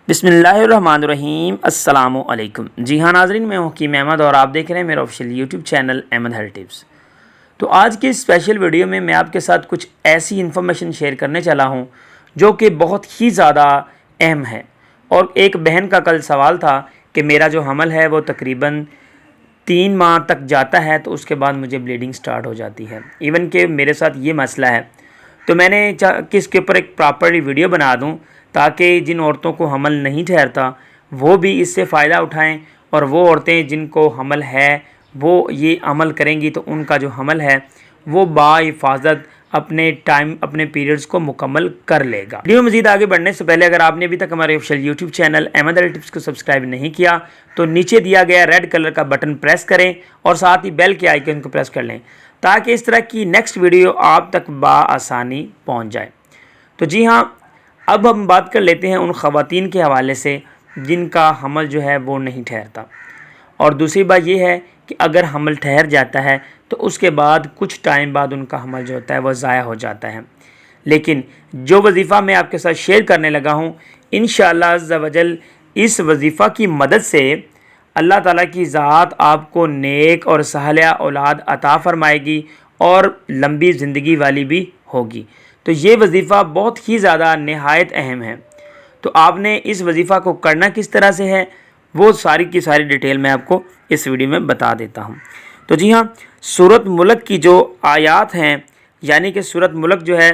بسم اللہ الرحمن الرحیم، السلام علیکم۔ جی ہاں ناظرین، میں ہوں حکیم احمد اور آپ دیکھ رہے ہیں میرا official YouTube channel Ahmad health tips. تو آج کی اسپیشل ویڈیو میں آپ کے ساتھ کچھ ایسی انفارمیشن شیئر کرنے چلا ہوں جو کہ بہت ہی زیادہ اہم ہے۔ اور ایک بہن کا کل سوال تھا کہ میرا جو حمل ہے وہ تقریباً 3 ماہ تک جاتا ہے تو اس کے بعد مجھے بلیڈنگ سٹارٹ ہو جاتی ہے، ایون کہ میرے ساتھ یہ مسئلہ ہے۔ تو میں نے کہ اس کے اوپر ایک پراپرلی ویڈیو بنا دوں تاکہ جن عورتوں کو حمل نہیں ٹھہرتا وہ بھی اس سے فائدہ اٹھائیں، اور وہ عورتیں جن کو حمل ہے وہ یہ عمل کریں گی تو ان کا جو حمل ہے وہ بحفاظت اپنے پیریڈز کو مکمل کر لے گا۔ ویڈیو مزید آگے بڑھنے سے پہلے اگر آپ نے ابھی تک ہمارے official YouTube channel Ahmad health tips کو سبسکرائب نہیں کیا تو نیچے دیا گیا ریڈ کلر کا بٹن پریس کریں اور ساتھ ہی بیل کے آئیکن کو پریس کر لیں تاکہ اس طرح کی نیکسٹ ویڈیو آپ تک بآسانی پہنچ جائے۔ تو جی ہاں، اب ہم بات کر لیتے ہیں ان خواتین کے حوالے سے جن کا حمل جو ہے وہ نہیں ٹھہرتا۔ اور دوسری بات یہ ہے کہ اگر حمل ٹھہر جاتا ہے تو اس کے بعد کچھ ٹائم بعد ان کا حمل جو ہوتا ہے وہ ضائع ہو جاتا ہے۔ لیکن جو وظیفہ میں آپ کے ساتھ شیئر کرنے لگا ہوں، انشاءاللہ عز و جل اس وظیفہ کی مدد سے اللہ تعالیٰ کی ذات آپ کو نیک اور صالحہ اولاد عطا فرمائے گی اور لمبی زندگی والی بھی ہوگی۔ تو یہ وظیفہ بہت ہی زیادہ نہایت اہم ہے۔ تو آپ نے اس وظیفہ کو کرنا کس طرح سے ہے وہ ساری کی ساری ڈیٹیل میں آپ کو اس ویڈیو میں بتا دیتا ہوں۔ تو جی ہاں، سورۃ ملک کی جو آیات ہیں، یعنی کہ سورۃ ملک جو ہے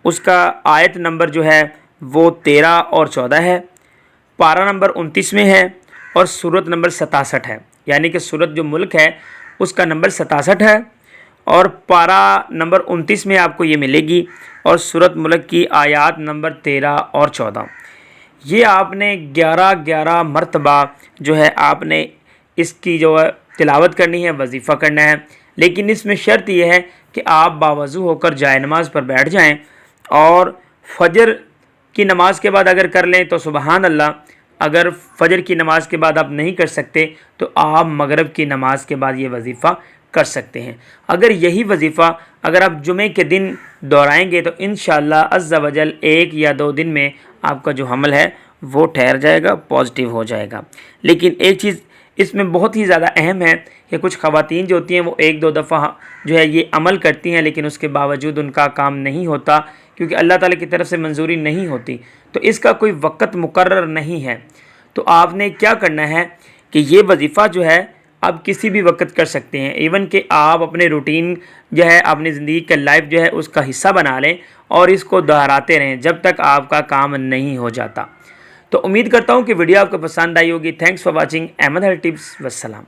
اس کا آیت نمبر جو ہے وہ 13 اور 14 ہے، پارہ نمبر 29 میں ہے اور سورت نمبر 67 ہے۔ یعنی کہ سورت جو ملک ہے اس کا نمبر 67 ہے اور پارہ نمبر 29 میں آپ کو یہ ملے گی، اور سورت ملک کی آیات نمبر 13 اور 14۔ یہ آپ نے 11 مرتبہ جو ہے آپ نے اس کی جو ہے تلاوت کرنی ہے، وظیفہ کرنا ہے۔ لیکن اس میں شرط یہ ہے کہ آپ باوضو ہو کر جائے نماز پر بیٹھ جائیں، اور فجر کی نماز کے بعد اگر کر لیں تو سبحان اللہ، اگر فجر کی نماز کے بعد آپ نہیں کر سکتے تو آپ مغرب کی نماز کے بعد یہ وظیفہ کر سکتے ہیں۔ اگر یہی وظیفہ اگر آپ جمعے کے دن دہرائیں گے تو انشاءاللہ عز و جل 1 یا 2 دن میں آپ کا جو حمل ہے وہ ٹھہر جائے گا، پازیٹیو ہو جائے گا۔ لیکن ایک چیز اس میں بہت ہی زیادہ اہم ہے کہ کچھ خواتین جو ہوتی ہیں وہ 1-2 دفعہ جو ہے یہ عمل کرتی ہیں لیکن اس کے باوجود ان کا کام نہیں ہوتا، کیونکہ اللہ تعالیٰ کی طرف سے منظوری نہیں ہوتی۔ تو اس کا کوئی وقت مقرر نہیں ہے۔ تو آپ نے کیا کرنا ہے کہ یہ وظیفہ جو ہے آپ کسی بھی وقت کر سکتے ہیں، ایون کہ آپ اپنے روٹین جو ہے اپنی زندگی کا لائف جو ہے اس کا حصہ بنا لیں اور اس کو دہراتے رہیں جب تک آپ کا کام نہیں ہو جاتا۔ تو امید کرتا ہوں کہ ویڈیو آپ کو پسند آئی ہوگی۔ Thanks for watching Ahmad health tips, والسلام۔